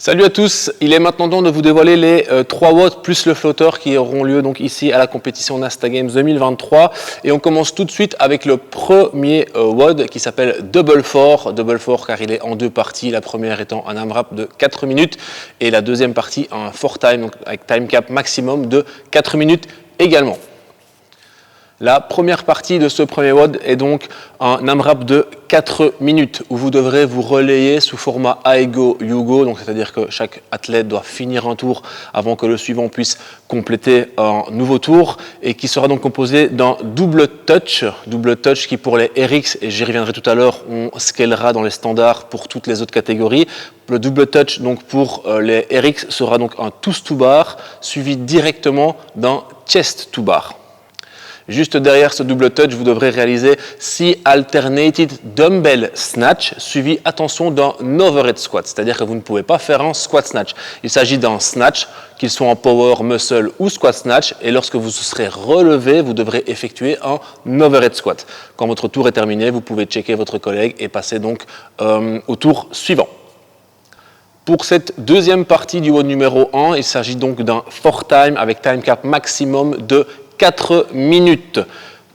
Salut à tous, il est maintenant temps de vous dévoiler les 3 WOD plus le flotteur qui auront lieu donc ici à la compétition Nasta Games 2023 et on commence tout de suite avec le premier WOD qui s'appelle Double Four car il est en 2 parties, la première étant un AMRAP de 4 minutes et la deuxième partie un 4 time donc avec time cap maximum de 4 minutes également. La première partie de ce premier WOD est donc un AMRAP de 4 minutes où vous devrez vous relayer sous format Aego Yugo, donc c'est-à-dire que chaque athlète doit finir un tour avant que le suivant puisse compléter un nouveau tour et qui sera donc composé d'un double touch qui pour les RX, et j'y reviendrai tout à l'heure, on scalera dans les standards pour toutes les autres catégories. Le double touch donc pour les RX sera donc un toes to bar suivi directement d'un chest to bar. Juste derrière ce double touch, vous devrez réaliser 6 alternated dumbbell snatch suivi, attention, d'un overhead squat. C'est-à-dire que vous ne pouvez pas faire un squat snatch. Il s'agit d'un snatch, qu'il soit en power, muscle ou squat snatch. Et lorsque vous serez relevé, vous devrez effectuer un overhead squat. Quand votre tour est terminé, vous pouvez checker votre collègue et passer donc au tour suivant. Pour cette deuxième partie du WOD numéro 1, il s'agit donc d'un 4 time avec time cap maximum de 4 minutes,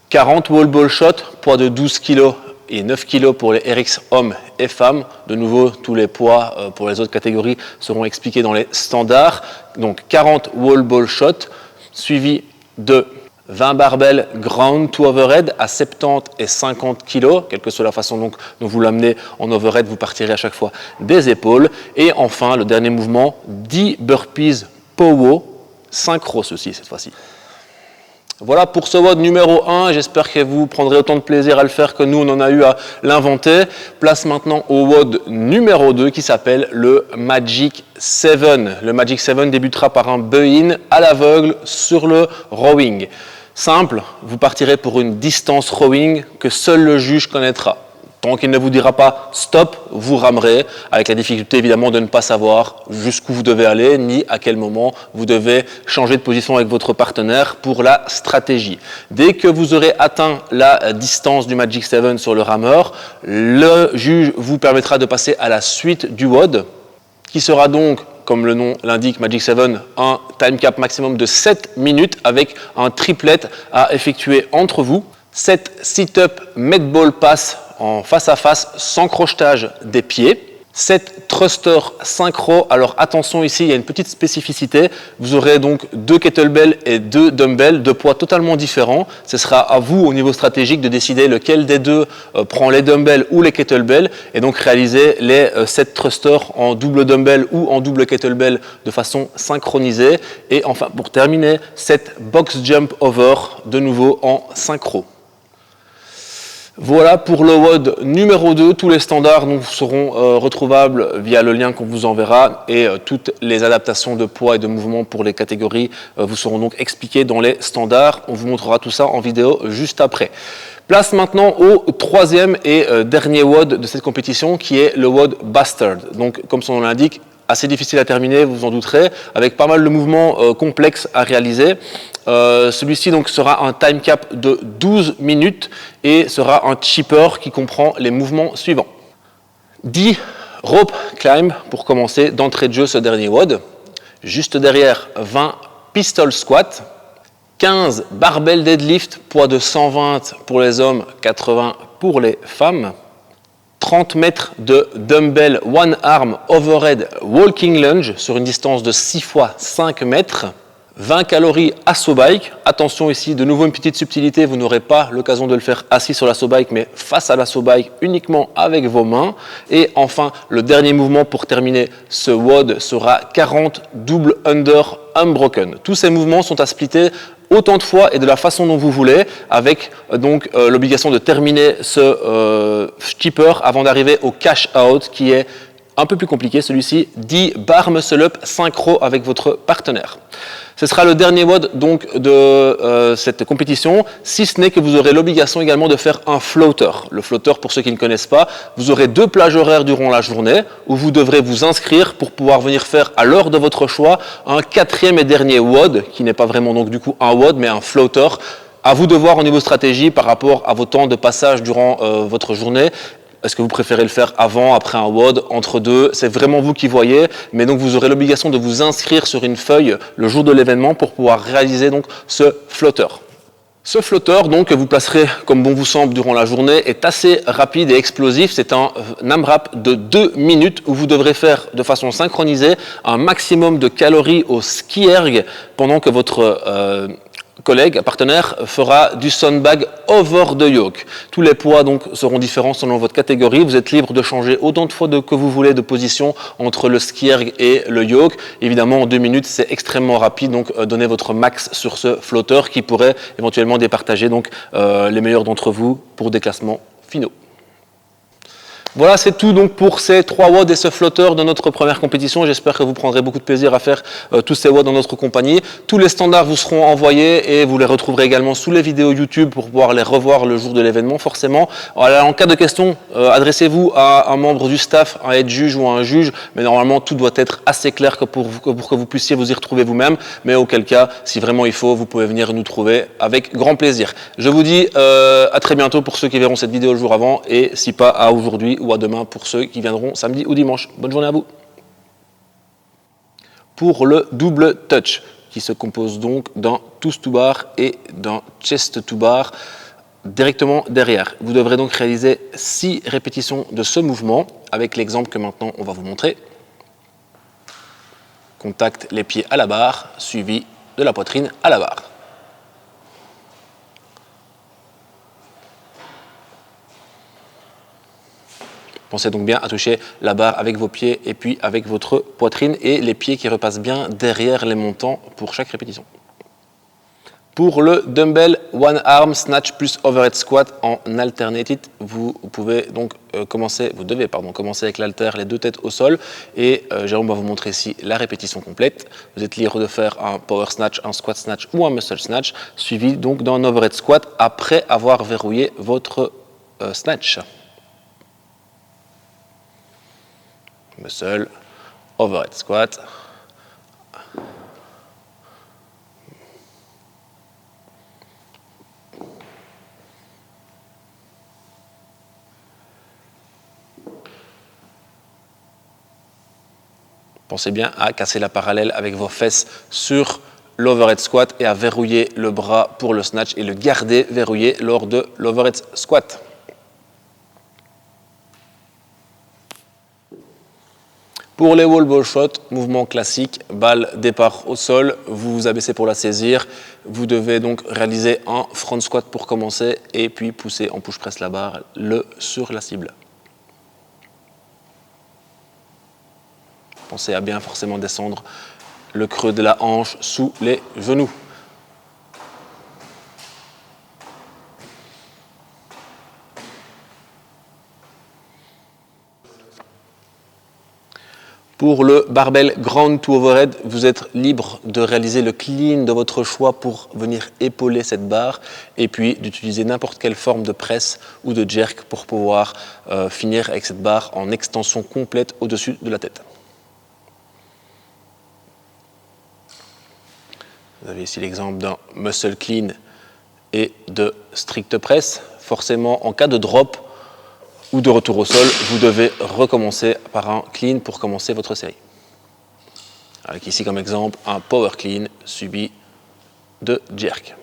40 wall ball shot, poids de 12 kg et 9 kg pour les RX hommes et femmes. De nouveau, tous les poids pour les autres catégories seront expliqués dans les standards. Donc 40 wall ball shot, suivi de 20 barbells ground to overhead à 70 et 50 kg, quelle que soit la façon donc dont vous l'amenez en overhead, vous partirez à chaque fois des épaules. Et enfin, le dernier mouvement, 10 burpees powo, synchro ceci cette fois-ci. Voilà pour ce WOD numéro 1, j'espère que vous prendrez autant de plaisir à le faire que nous on en a eu à l'inventer. Place maintenant au WOD numéro 2 qui s'appelle le Magic 7. Le Magic 7 débutera par un buy-in à l'aveugle sur le rowing. Simple, vous partirez pour une distance rowing que seul le juge connaîtra. Tant qu'il ne vous dira pas stop, vous ramerez, avec la difficulté évidemment de ne pas savoir jusqu'où vous devez aller, ni à quel moment vous devez changer de position avec votre partenaire pour la stratégie. Dès que vous aurez atteint la distance du Magic 7 sur le rameur, le juge vous permettra de passer à la suite du WOD, qui sera donc, comme le nom l'indique, Magic 7, un time cap maximum de 7 minutes avec un triplet à effectuer entre vous. 7 sit-up med ball pass en face à face sans crochetage des pieds. 7 thrusters synchro. Alors attention ici, il y a une petite spécificité. Vous aurez donc 2 kettlebells et 2 dumbbells de poids totalement différents. Ce sera à vous au niveau stratégique de décider lequel des deux prend les dumbbells ou les kettlebells et donc réaliser les 7 thrusters en double dumbbell ou en double kettlebell de façon synchronisée. Et enfin pour terminer, 7 box jump over de nouveau en synchro. Voilà pour le WOD numéro 2, tous les standards donc, seront retrouvables via le lien qu'on vous enverra et toutes les adaptations de poids et de mouvement pour les catégories vous seront donc expliquées dans les standards. On vous montrera tout ça en vidéo juste après. Place maintenant au troisième et dernier WOD de cette compétition qui est le WOD Bastard. Donc comme son nom l'indique, assez difficile à terminer, vous vous en douterez, avec pas mal de mouvements complexes à réaliser. Celui-ci donc sera un time cap de 12 minutes et sera un chipper qui comprend les mouvements suivants. 10 rope climb pour commencer d'entrée de jeu ce dernier WOD. Juste derrière, 20 pistol squat, 15 barbell deadlift, poids de 120 pour les hommes, 80 pour les femmes. 30 mètres de dumbbell one arm overhead walking lunge sur une distance de 6 fois 5 mètres. 20 calories assaut bike. Attention ici, de nouveau une petite subtilité, vous n'aurez pas l'occasion de le faire assis sur l'assaut bike, mais face à l'assaut bike uniquement avec vos mains. Et enfin, le dernier mouvement pour terminer ce WOD sera 40 double under unbroken. Tous ces mouvements sont à splitter autant de fois et de la façon dont vous voulez, avec donc l'obligation de terminer ce chipper avant d'arriver au cash out qui est un peu plus compliqué, celui-ci, 10 bar muscle up synchro avec votre partenaire. Ce sera le dernier WOD donc de cette compétition, si ce n'est que vous aurez l'obligation également de faire un floater. Le floater, pour ceux qui ne connaissent pas, vous aurez 2 plages horaires durant la journée où vous devrez vous inscrire pour pouvoir venir faire à l'heure de votre choix un 4e et dernier WOD, qui n'est pas vraiment donc du coup un WOD mais un floater. À vous de voir au niveau stratégie par rapport à vos temps de passage durant votre journée. Est-ce que vous préférez le faire avant, après un WOD, entre deux? C'est vraiment vous qui voyez, mais donc vous aurez l'obligation de vous inscrire sur une feuille le jour de l'événement pour pouvoir réaliser donc ce flotteur. Ce flotteur, donc, que vous placerez comme bon vous semble durant la journée, est assez rapide et explosif. C'est un AMRAP de 2 minutes où vous devrez faire de façon synchronisée un maximum de calories au ski erg pendant que votre collègue, partenaire, fera du sandbag over the yoke. Tous les poids donc seront différents selon votre catégorie. Vous êtes libre de changer autant de fois que vous voulez de position entre le ski erg et le yoke. Évidemment, en 2 minutes, c'est extrêmement rapide. Donc, donnez votre max sur ce flotteur qui pourrait éventuellement départager donc, les meilleurs d'entre vous pour des classements finaux. Voilà, c'est tout donc pour ces 3 WOD et ce flotteur de notre première compétition. J'espère que vous prendrez beaucoup de plaisir à faire tous ces WOD dans notre compagnie. Tous les standards vous seront envoyés et vous les retrouverez également sous les vidéos YouTube pour pouvoir les revoir le jour de l'événement forcément. Alors, en cas de question, adressez-vous à un membre du staff, un aide juge ou à un juge, mais normalement tout doit être assez clair pour que vous puissiez vous y retrouver vous-même. Mais auquel cas, si vraiment il faut, vous pouvez venir nous trouver avec grand plaisir. Je vous dis à très bientôt pour ceux qui verront cette vidéo le jour avant et si pas à aujourd'hui ou à demain pour ceux qui viendront samedi ou dimanche. Bonne journée à vous. Pour le double touch, qui se compose donc d'un toes to bar et d'un chest to bar directement derrière. Vous devrez donc réaliser 6 répétitions de ce mouvement avec l'exemple que maintenant on va vous montrer. Contact les pieds à la barre, suivi de la poitrine à la barre. Pensez donc bien à toucher la barre avec vos pieds et puis avec votre poitrine et les pieds qui repassent bien derrière les montants pour chaque répétition. Pour le dumbbell one arm snatch plus overhead squat en alternated, vous pouvez donc vous devez commencer avec l'haltère, les 2 têtes au sol et Jérôme va vous montrer ici la répétition complète. Vous êtes libre de faire un power snatch, un squat snatch ou un muscle snatch, suivi donc d'un overhead squat après avoir verrouillé votre snatch. Muscle, overhead squat. Pensez bien à casser la parallèle avec vos fesses sur l'overhead squat et à verrouiller le bras pour le snatch et le garder verrouillé lors de l'overhead squat. Pour les wall ball shots, mouvement classique, balle départ au sol, vous vous abaissez pour la saisir. Vous devez donc réaliser un front squat pour commencer et puis pousser en push press la barre sur la cible. Pensez à bien forcément descendre le creux de la hanche sous les genoux. Pour le barbell ground to overhead, vous êtes libre de réaliser le clean de votre choix pour venir épauler cette barre et puis d'utiliser n'importe quelle forme de presse ou de jerk pour pouvoir finir avec cette barre en extension complète au-dessus de la tête. Vous avez ici l'exemple d'un muscle clean et de strict press. Forcément, en cas de drop ou de retour au sol, vous devez recommencer par un clean pour commencer votre série. Avec ici comme exemple un power clean suivi de jerk.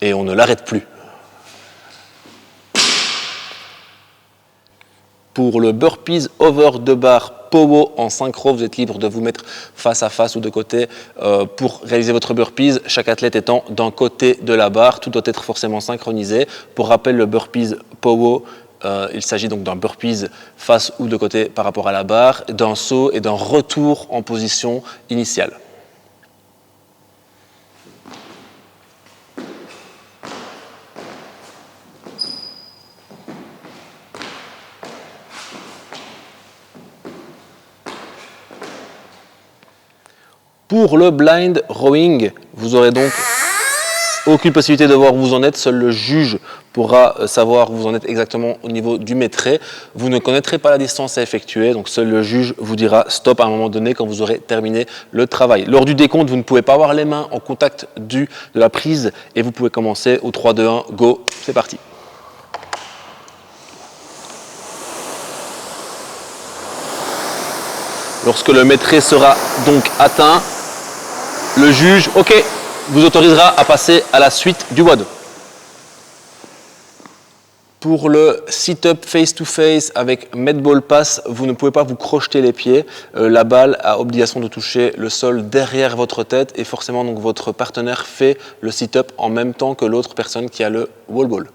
Et on ne l'arrête plus. Pour le burpees over the bar powo en synchro, vous êtes libre de vous mettre face à face ou de côté pour réaliser votre burpees, chaque athlète étant d'un côté de la barre, tout doit être forcément synchronisé. Pour rappel, le burpees powo, il s'agit donc d'un burpees face ou de côté par rapport à la barre, d'un saut et d'un retour en position initiale. Pour le blind rowing, vous aurez donc Aucune possibilité de voir où vous en êtes, seul le juge pourra savoir où vous en êtes exactement au niveau du métré. Vous ne connaîtrez pas la distance à effectuer, donc seul le juge vous dira stop à un moment donné quand vous aurez terminé le travail. Lors du décompte, vous ne pouvez pas avoir les mains en contact de la prise et vous pouvez commencer au 3, 2, 1, go, c'est parti. Lorsque le métré sera donc atteint, le juge, OK, vous autorisera à passer à la suite du WOD. Pour le sit-up face-to-face avec Med Ball Pass, vous ne pouvez pas vous crocheter les pieds. La balle a obligation de toucher le sol derrière votre tête et forcément donc votre partenaire fait le sit-up en même temps que l'autre personne qui a le wall ball.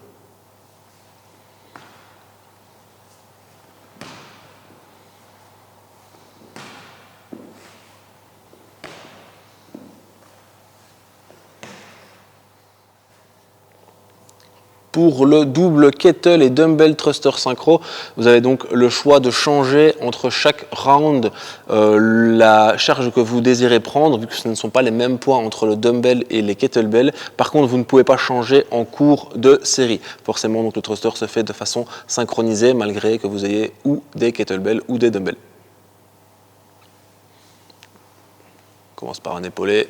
Pour le double kettle et dumbbell thruster synchro, vous avez donc le choix de changer entre chaque round la charge que vous désirez prendre, vu que ce ne sont pas les mêmes poids entre le dumbbell et les kettlebells. Par contre, vous ne pouvez pas changer en cours de série. Forcément, donc, le thruster se fait de façon synchronisée, malgré que vous ayez ou des kettlebells ou des dumbbells. On commence par un épaulé.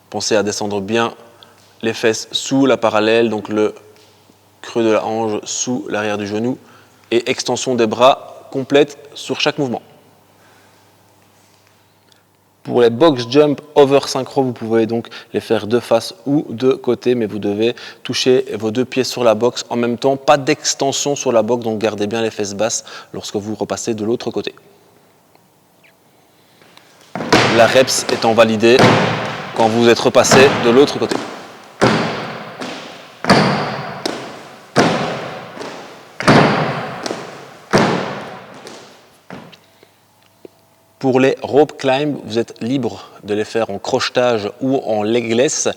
Pensez à descendre bien les fesses sous la parallèle, donc le creux de la hanche sous l'arrière du genou et extension des bras complète sur chaque mouvement. Pour les box jump over synchro, vous pouvez donc les faire de face ou de côté, mais vous devez toucher vos deux pieds sur la box en même temps, pas d'extension sur la box, donc gardez bien les fesses basses lorsque vous repassez de l'autre côté. La reps étant validée quand vous êtes repassé de l'autre côté. Pour les rope climb, vous êtes libre de les faire en crochetage ou en legless.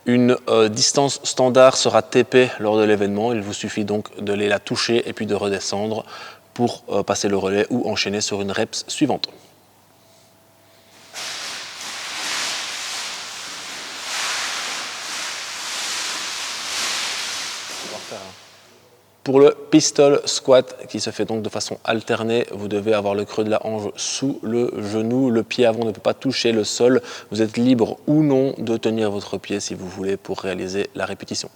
Une distance standard sera TP lors de l'événement. Il vous suffit donc de la toucher et puis de redescendre pour passer le relais ou enchaîner sur une reps suivante. Pour le pistol squat qui se fait donc de façon alternée, vous devez avoir le creux de la hanche sous le genou, le pied avant ne peut pas toucher le sol. Vous êtes libre ou non de tenir votre pied si vous voulez pour réaliser la répétition.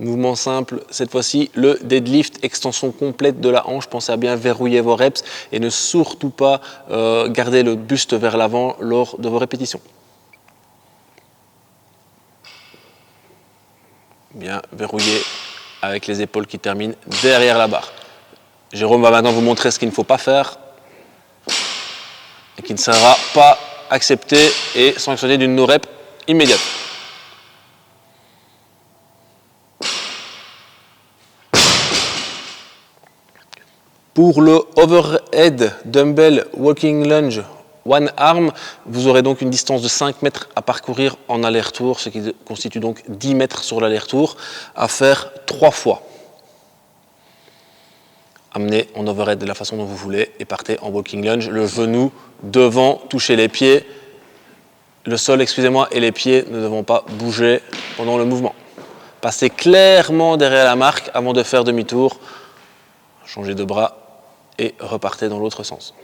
Mouvement simple, cette fois-ci, le deadlift, extension complète de la hanche. Pensez à bien verrouiller vos reps et ne surtout pas garder le buste vers l'avant lors de vos répétitions. Bien verrouillé avec les épaules qui terminent derrière la barre. Jérôme va maintenant vous montrer ce qu'il ne faut pas faire et qui ne sera pas accepté et sanctionné d'une no-rep immédiate. Pour le overhead dumbbell walking lunge one arm, vous aurez donc une distance de 5 mètres à parcourir en aller-retour, ce qui constitue donc 10 mètres sur l'aller-retour, à faire 3 fois. Amenez en overhead de la façon dont vous voulez et partez en walking lunge, le genou devant toucher les pieds, le sol, excusez-moi, et les pieds ne devront pas bouger pendant le mouvement. Passez clairement derrière la marque avant de faire demi-tour, changez de bras et repartez dans l'autre sens.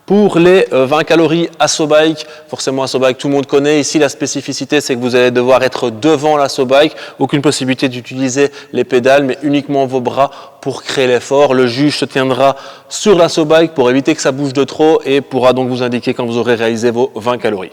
Pour les 20 calories Asso Bike, forcément Asso Bike, tout le monde connaît. Ici, la spécificité, c'est que vous allez devoir être devant l'Asso Bike. Aucune possibilité d'utiliser les pédales, mais uniquement vos bras pour créer l'effort. Le juge se tiendra sur l'Asso Bike pour éviter que ça bouge de trop et pourra donc vous indiquer quand vous aurez réalisé vos 20 calories.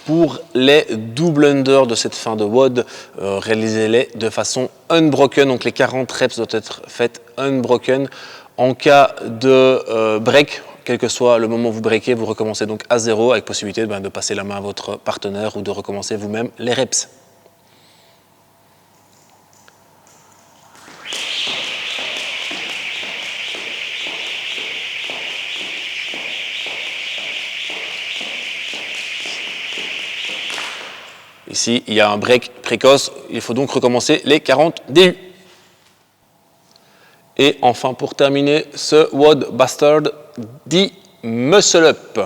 Pour les double under de cette fin de WOD, réalisez-les de façon unbroken. Donc les 40 reps doivent être faites unbroken En cas de break, quel que soit le moment où vous breakez, vous recommencez donc à 0 avec possibilité de passer la main à votre partenaire ou de recommencer vous-même les reps. Ici, il y a un break précoce, il faut donc recommencer les 40 DU. Et enfin, pour terminer, ce WOD Bastard dit Muscle Up.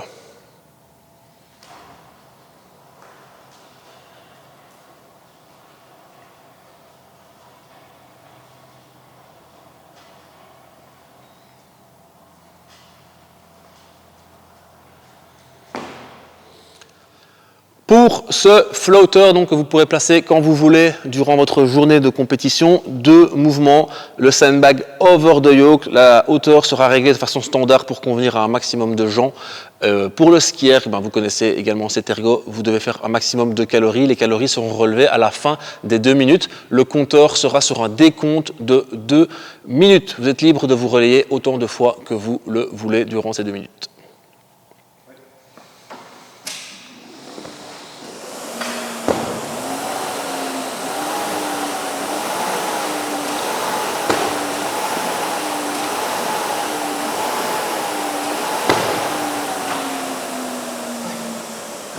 Pour ce floater donc, que vous pourrez placer quand vous voulez durant votre journée de compétition, 2 mouvements. Le sandbag over the yoke, la hauteur sera réglée de façon standard pour convenir à un maximum de gens. Pour le skier, vous connaissez également cet ergo, vous devez faire un maximum de calories. Les calories seront relevées à la fin des 2 minutes. Le compteur sera sur un décompte de 2 minutes. Vous êtes libre de vous relayer autant de fois que vous le voulez durant ces 2 minutes.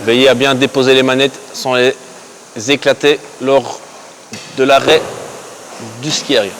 Veillez à bien déposer les manettes sans les éclater lors de l'arrêt du ski arrière.